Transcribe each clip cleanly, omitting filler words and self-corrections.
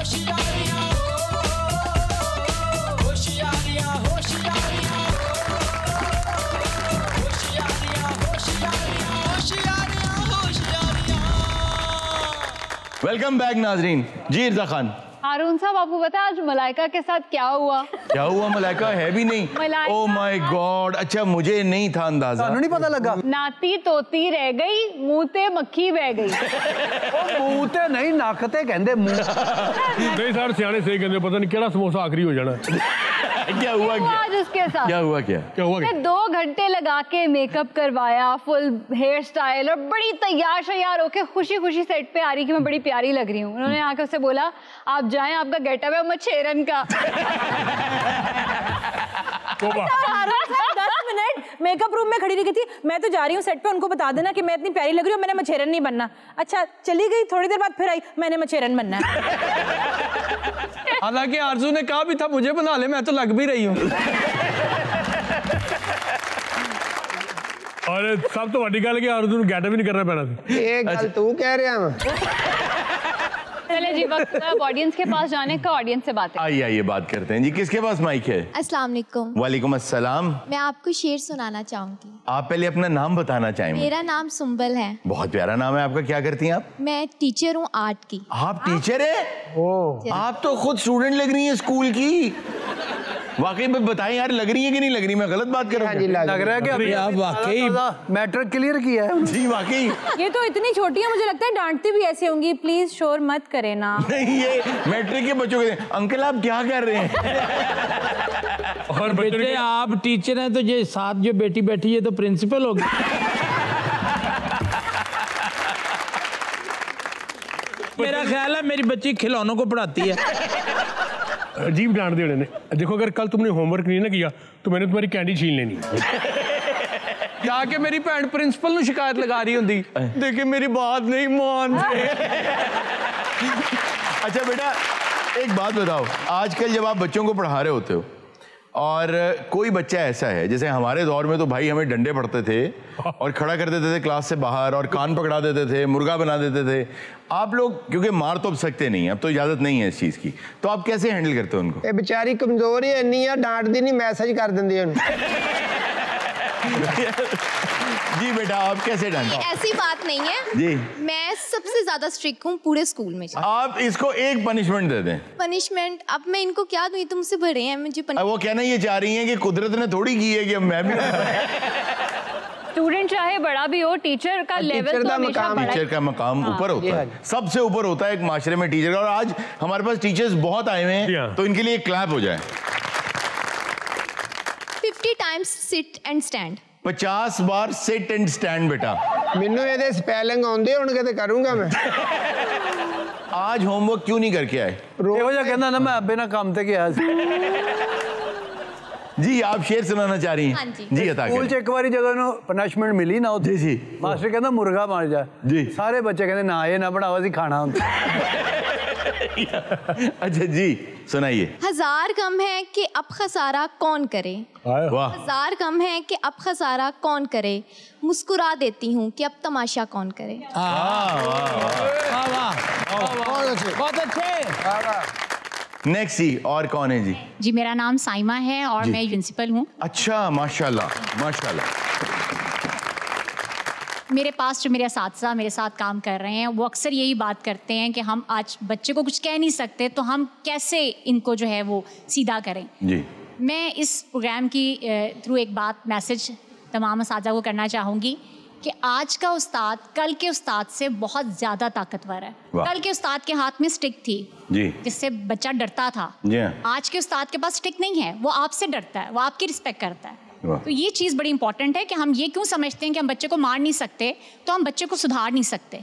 Welcome back नाजरीन। जी इर्जा खान। हारून साहब आपको पता है आज मलाइका के साथ क्या हुआ? क्या हुआ? मलाइका है भी नहीं। Oh my God. अच्छा मुझे नहीं था अंदाजा। नहीं पता लगा। नाती तोती रह गई, मुंहते मक्खी बह गई। मुंहते नहीं नाकते कहंदे मुंह। नहीं सर सियाने सही कहंदे, पता नहीं केड़ा समोसा आखिरी हो जाना। क्या हुआ? आज उसके साथ क्या हुआ? क्या हुआ? 2 घंटे लगा के मेकअप करवाया, फुल हेयर स्टाइल और बड़ी तैयार शैयार होके खुशी खुशी सेट पे आ रही कि मैं बड़ी प्यारी लग रही हूँ। उन्होंने आके उससे बोला आप जाएं, आपका गेटअप है मच्छेरन का। 10 मिनट मेकअप रूम में खड़ी रही थी। मैं तो जा रही हूँ सेट पे, उनको बता देना कि मैं इतनी प्यारी लग रही हूँ, मैंने मच्छेरन नहीं बनना। अच्छा चली गई, थोड़ी देर बाद फिर आई, मैंने मच्छेरन बनना है। हालांकि आरजू ने कहा भी था मुझे बना ले, मैं तो लग भी रही हूँ। और सब तो वड्डी गल कि आरजू नूं गेटअप भी नहीं करना पैना सी। ये गल तू कह रहा है। चले जी वक्त अब ऑडियंस के पास जाने का, ऑडियंस से बात है। आइए बात करते हैं जी। किसके पास माइक है? अस्सलाम वालेकुम। वालेकुम अस्सलाम। मैं आपको शेर सुनाना चाहूंगी। आप पहले अपना नाम बताना चाहेंगे? मेरा नाम सुंबल है। बहुत प्यारा नाम है आपका। क्या करती हैं आप? मैं टीचर हूँ आर्ट की। आप टीचर है? आप तो खुद स्टूडेंट लग रही हैं स्कूल की। वाकई में बताएं यार, लग रही है कि नहीं लग रही? मैं गलत बात कर रहा हूँ? लग रहा है कि अभी आप वाकई मैट्रिक क्लियर किया है। जी वाकई। ये तो इतनी छोटी है, मुझे लगता है डांटती भी ऐसे होंगी। प्लीज शोर मत करे ना। नहीं ये मैट्रिक के बच्चों के। अंकल आप क्या कर रहे हैं? और बेटे आप टीचर हैं तो ये साथ जो बेटी बैठी है तो प्रिंसिपल होगी। मेरा ख्याल है मेरी बच्ची खिलौनों को पढ़ाती है। अजीब डांट दे उन्होंने। देखो अगर कल तुमने होमवर्क नहीं ना किया तो मैंने तुम्हारी कैंडी छीन लेनी। जाके मेरी भैन प्रिंसिपल ਨੂੰ शिकायत लगा रही होंगी, देखिए मेरी बात नहीं मानते। अच्छा बेटा एक बात बताओ, आजकल जब आप बच्चों को पढ़ा रहे होते हो और कोई बच्चा ऐसा है, जैसे हमारे दौर में तो भाई हमें डंडे पड़ते थे और खड़ा कर देते थे क्लास से बाहर और कान पकड़ा देते थे, मुर्गा बना देते थे। आप लोग क्योंकि मार तो अब सकते नहीं, अब तो इजाजत नहीं है इस चीज की, तो आप कैसे हैंडल करते हो उनको? ये बेचारी कमजोर ही इन्नी है, डांटदी नहीं, मैसेज कर देंदी है। जी बेटा आप कैसे डांटते? ऐसी बात नहीं है जी। मैं सबसे ज्यादा स्ट्रिक्ट हूँ पूरे स्कूल में। आप इसको एक पनिशमेंट दे दें। पनिशमेंट? अब मैं इनको क्या दूँ, तुम मुझसे बड़े हैं, मुझे वो कहना ये चाह रही हैं कि कुदरत ने थोड़ी की है कि अब मैं भी। स्टूडेंट चाहे बड़ा भी हो, टीचर का लेवल तो हमेशा बड़ा है। टीचर का मकाम ऊपर होता है, सबसे ऊपर होता है एक माशरे में टीचर का। और आज हमारे पास टीचर्स बहुत आए हुए हैं, तो इनके लिए एक क्लैप हो जाए। 50 times sit and stand. 50 bar sit and stand बेटा। मैनू ये स्पेलिंग आउंदी हुण किते करूंगा मैं। आज होमवर्क क्यों नहीं करके आए? ਇਹੋ ਜਿਹਾ ਕਹਿੰਦਾ ਨਾ मैं अबे ना काम ते गया सी। जी आप शेर सुनाना चाह रही हैं? हाँ जी। जी अता स्कूल च एक बारी जगह नु पनिशमेंट मिली ना, जी जी मास्टर कहंदा मुर्गा मार जा। जी सारे बच्चे कहंदे ना ये ना बनाओ, सी खाना हुंदा। अच्छा जी सुनाइए। 1000 कम है कि अब खसारा कौन करे। वाह। 1000 कम है कि अब खसारा कौन करे, मुस्कुरा देती हूँ कि अब तमाशा कौन करे। बहुत अच्छे। नेक्स्ट जी और कौन है जी? जी मेरा नाम साइमा है और मैं प्रिंसिपल हूँ। अच्छा माशाल्लाह माशाल्लाह। मेरे पास जो मेरे असातिज़ा मेरे साथ काम कर रहे हैं वो अक्सर यही बात करते हैं कि हम आज बच्चे को कुछ कह नहीं सकते तो हम कैसे इनको जो है वो सीधा करें। जी मैं इस प्रोग्राम की थ्रू एक बात मैसेज तमाम असातिज़ा को करना चाहूँगी कि आज का उस्ताद कल के उस्ताद से बहुत ज़्यादा ताकतवर है। कल के उस्ताद के हाथ में स्टिक थी जी जिससे बच्चा डरता था। जी। आज के उस्ताद के पास स्टिक नहीं है, वो आपसे डरता है, वो आपकी रिस्पेक्ट करता है। तो ये चीज़ बड़ी इंपॉर्टेंट है कि हम ये क्यों समझते हैं कि हम बच्चे को मार नहीं सकते तो हम बच्चे को सुधार नहीं सकते।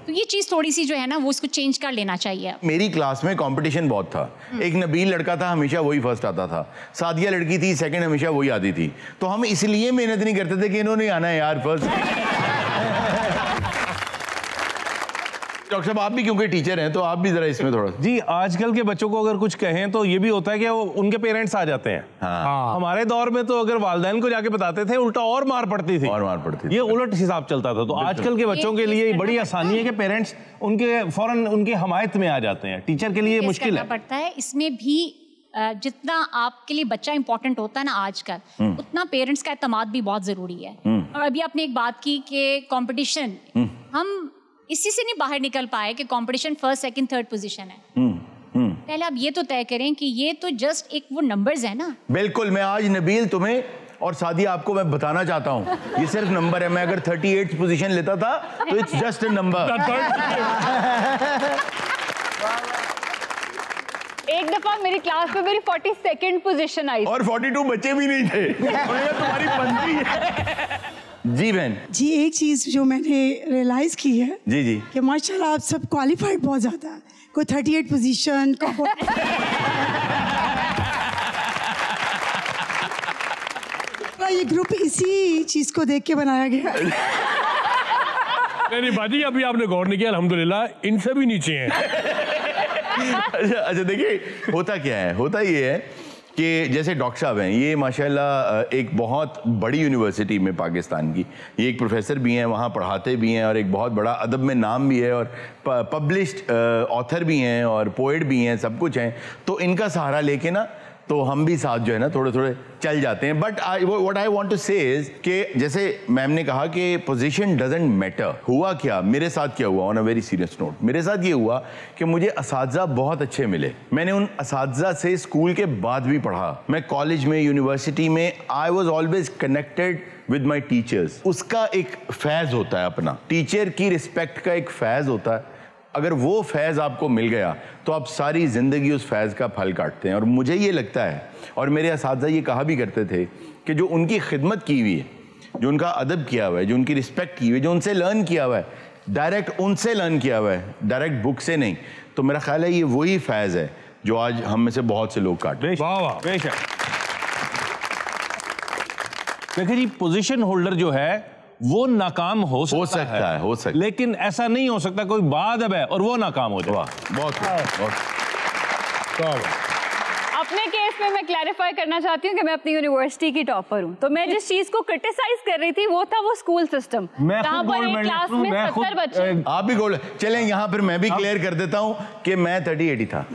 तो ये चीज़ थोड़ी सी जो है ना वो इसको चेंज कर लेना चाहिए। मेरी क्लास में कंपटीशन बहुत था। एक नबील लड़का था, हमेशा वही फर्स्ट आता था। सादिया लड़की थी, सेकंड हमेशा वही आती थी। तो हम इसलिए मेहनत नहीं करते थे कि इन्होंने आना है यार फर्स्ट। डॉक्टर साहब आप भी क्योंकि टीचर हैं तो आप भी जरा इसमें थोड़ा जी, आजकल के बच्चों को अगर कुछ कहें तो ये भी होता है कि वो उनके पेरेंट्स आ जाते हैं। हाँ। हमारे दौर में तो अगर वालिदैन को जाके बताते थे उल्टा और मार पड़ती थी, ये उलट हिसाब चलता था। तो आजकल के बच्चों के लिए बड़ी आसानी है कि पेरेंट्स उनके फौरन उनके हमायत में आ जाते हैं। टीचर के लिए मुश्किल है पड़ता है इसमें भी। जितना आपके लिए बच्चा इंपॉर्टेंट होता है ना आजकल, उतना पेरेंट्स का एतमाद भी बहुत जरूरी है। और अभी आपने एक बात की कि कंपटीशन, हम इसी से नहीं बाहर निकल पाए कि competition first second third position है। पहले आप ये तो तय करें कि ये तो जस्ट एक वो नंबर्स है ना। बिल्कुल, मैं आज नबील तुम्हें और सादिया आपको मैं बताना चाहता हूँ, ये सिर्फ नंबर है। मैं अगर 38 पोजीशन लेता था तो इट्स जस्ट अ नंबर। एक दफा मेरी क्लास में मेरी 42nd पोजीशन आई और 42 बच्चे भी नहीं थे। तुम्हारी बनती है। जी बहन जी, एक चीज जो मैंने रियलाइज की है जी जी कि माशाल्लाह आप सब क्वालिफाइड बहुत ज्यादा है। कोई 38 पोजीशन ये ग्रुप इसी चीज को देख के बनाया गया। नहीं बाजी, अभी आपने गौर नहीं किया, अल्हम्दुलिल्लाह इनसे भी नीचे हैं। अच्छा देखिए, होता क्या है, होता ये है कि जैसे डॉक्टर साहब हैं, ये माशाल्लाह एक बहुत बड़ी यूनिवर्सिटी में पाकिस्तान की, ये एक प्रोफेसर भी हैं, वहाँ पढ़ाते भी हैं और एक बहुत बड़ा अदब में नाम भी है और पब्लिश्ड ऑथर भी हैं और पोएट भी हैं, सब कुछ हैं। तो इनका सहारा लेके ना तो हम भी साथ जो है ना थोड़े थोड़े चल जाते हैं। But what I want to say is कि जैसे मैम ने कहा कि पोजीशन डजंट मैटर। हुआ क्या, मेरे साथ क्या हुआ, on a very serious note, मेरे साथ ये हुआ कि मुझे असातिज़ा बहुत अच्छे मिले। मैंने उन असातिज़ा से स्कूल के बाद भी पढ़ा। मैं कॉलेज में, यूनिवर्सिटी में, I was always connected with my teachers. उसका एक फैज़ होता है अपना, टीचर की रिस्पेक्ट का एक फैज़ होता है। अगर वो फैज़ आपको मिल गया तो आप सारी ज़िंदगी उस फैज़ का फल काटते हैं। और मुझे ये लगता है, और मेरे असातिज़ा ये कहा भी करते थे कि जो उनकी खिदमत की हुई है, जो उनका अदब किया हुआ है, जो उनकी रिस्पेक्ट की हुई है, जो उनसे लर्न किया हुआ है, डायरेक्ट उनसे लर्न किया हुआ है, डायरेक्ट बुक से नहीं, तो मेरा ख्याल है ये वही फैज़ है जो आज हम में से बहुत से लोग काटते हैं। देखिए जी, पोजीशन होल्डर जो है वो नाकाम हो सकता है, लेकिन ऐसा नहीं हो सकता कोई बादब है और वो नाकाम हो जाए। बहुत अपने केस में मैं क्लैरिफाई करना चाहती हूँ कि मैं अपनी यूनिवर्सिटी की टॉपर हूँ। तो मैं जिस चीज को क्रिटिसाइज कर रही थी वो था वो स्कूल सिस्टम, जहाँ पर एक क्लास में 70 बच्चे। आप भी गोल्ड। चलें यहाँ पर मैं भी क्लियर कर देता हूँ कि मैं 38 ही था।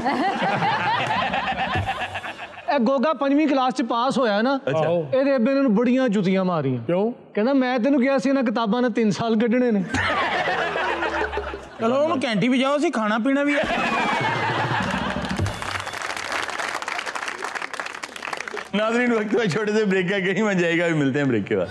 गोगा 5वीं क्लास च पास होया ना, ਇਹਦੇ ਅੱਬੇ ਨੂੰ ਬੜੀਆਂ ਜੁੱਤੀਆਂ ਮਾਰੀਆਂ। ਕਿਉਂ? ਕਹਿੰਦਾ ਮੈਂ ਤੈਨੂੰ ਕਿਹਾ ਸੀ ਨਾ ਕਿਤਾਬਾਂ ਨੇ 3 ਸਾਲ ਕੱਢਣੇ ਨੇ। चलो हम कैंटीन भी जाओ, खाना पीना भी है। नाज़रीन, वक्त में छोटे से ब्रेक का कहीं मत जाएगा, अभी मिलते हैं ब्रेक के बाद।